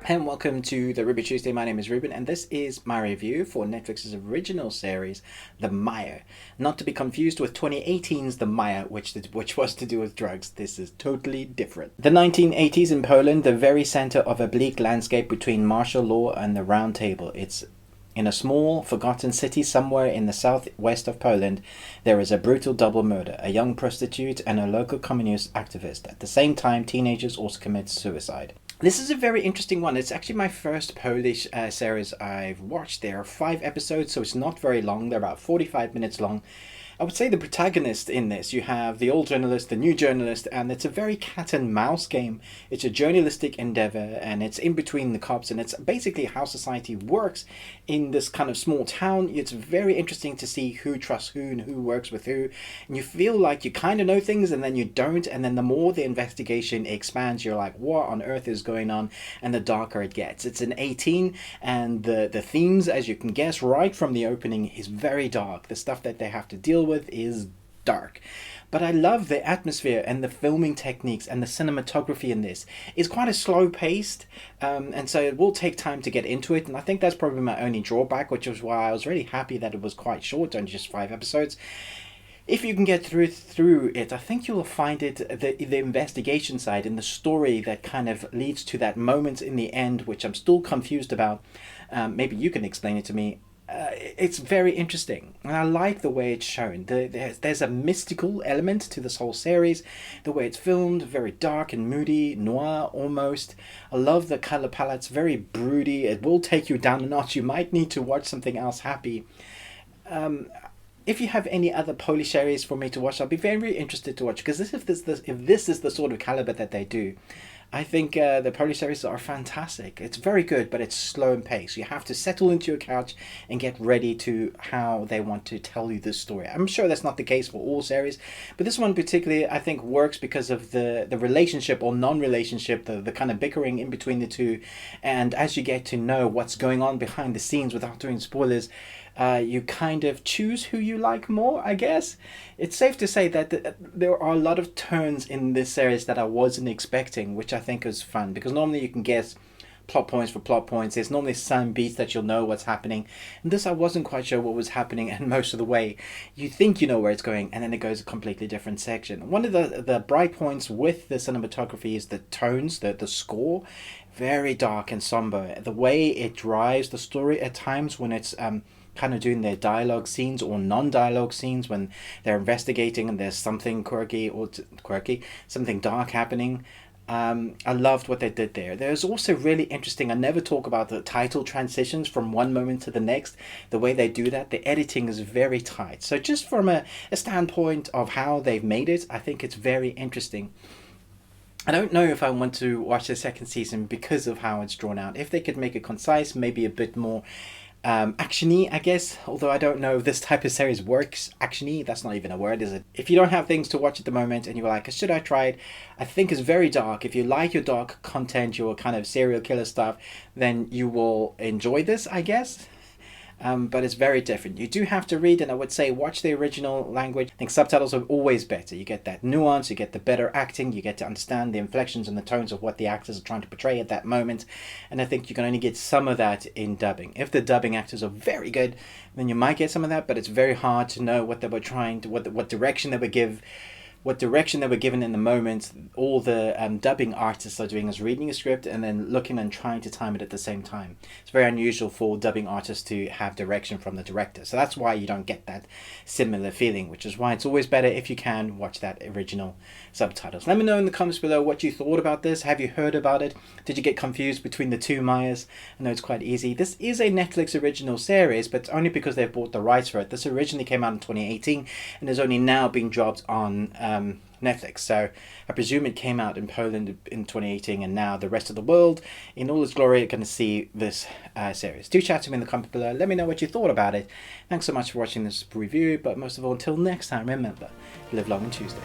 And welcome to the Ruby Tuesday. My name is Ruben, and this is my review for Netflix's original series, The Mire. Not to be confused with 2018's The Mire, which was to do with drugs. This is totally different. The 1980s in Poland, the very center of a bleak landscape between martial law and the Round Table. It's in a small, forgotten city somewhere in the southwest of Poland. There is a brutal double murder, a young prostitute and a local communist activist. At the same time, teenagers also commit suicide. This is a very interesting one. It's actually my first Polish series I've watched. There are 5 episodes, so it's not very long. They're about 45 minutes long. I would say the protagonist in this, you have the old journalist, the new journalist, and it's a very cat and mouse game. It's a journalistic endeavor, and it's in between the cops, and it's basically how society works in this kind of small town. It's very interesting to see who trusts who and who works with who, and you feel like you kind of know things, and then you don't, and then the more the investigation expands, you're like, what on earth is going on, and the darker it gets. It's an 18, and the themes, as you can guess right from the opening, is very dark. The stuff that they have to deal with is dark, but I love the atmosphere and the filming techniques, and the cinematography in this is quite a slow paced, and so it will take time to get into it, and I think that's probably my only drawback, which was why I was really happy that it was quite short, only just 5 episodes. If you can get through it, I think you'll find it the investigation side and the story that kind of leads to that moment in the end, which I'm still confused about. Maybe you can explain it to me. It's very interesting, and I like the way it's shown. There's a mystical element to this whole series. The way it's filmed, very dark and moody, noir almost. I love the color palettes, very broody. It will take you down a notch. You might need to watch something else happy. If you have any other Polish series for me to watch, I'll be very interested to watch, because if this is the sort of caliber that they do, I think the Polish series are fantastic. It's very good, but it's slow in pace. You have to settle into your couch and get ready to how they want to tell you this story. I'm sure that's not the case for all series, but this one particularly I think works because of the relationship or non-relationship, the kind of bickering in between the two, and as you get to know what's going on behind the scenes without doing spoilers, you kind of choose who you like more, I guess. It's safe to say that there are a lot of turns in this series that I wasn't expecting, which I think is fun, because normally you can guess plot points for plot points. There's normally some beats that you'll know what's happening, and this I wasn't quite sure what was happening, and most of the way you think you know where it's going, and then it goes a completely different section. One of the bright points with the cinematography is the tones, the score. Very dark and somber. The way it drives the story at times when it's kind of doing their dialogue scenes or non-dialogue scenes, when they're investigating and there's something something dark happening. I loved what they did there. There's also really interesting, I never talk about the title transitions from one moment to the next. The way they do that, the editing is very tight. So just from a standpoint of how they've made it, I think it's very interesting. I don't know if I want to watch the second season because of how it's drawn out. If they could make it concise, maybe a bit more action-y, I guess, although I don't know if this type of series works. Action-y, that's not even a word, is it? If you don't have things to watch at the moment and you're like, should I try it? I think it's very dark. If you like your dark content, your kind of serial killer stuff, then you will enjoy this, I guess. But it's very different. You do have to read, and I would say watch the original language. I think subtitles are always better. You get that nuance, you get the better acting, you get to understand the inflections and the tones of what the actors are trying to portray at that moment, and I think you can only get some of that in dubbing. If the dubbing actors are very good, then you might get some of that, but it's very hard to know what they were trying to, what direction they would give. What direction they were given in the moment. All the dubbing artists are doing is reading a script and then looking and trying to time it at the same time. It's very unusual for dubbing artists to have direction from the director. So that's why you don't get that similar feeling, which is why it's always better if you can watch that original subtitles. Let me know in the comments below what you thought about this. Have you heard about it? Did you get confused between the two Mayas? I know it's quite easy. This is a Netflix original series, but only because they've bought the rights for it. This originally came out in 2018 and is only now being dropped on Netflix, so I presume it came out in Poland in 2018, and now the rest of the world in all its glory are going to see this series. Do chat to me in the comments below. Let me know what you thought about it. Thanks so much for watching this review, but most of all, until next time, remember, live long on Tuesday.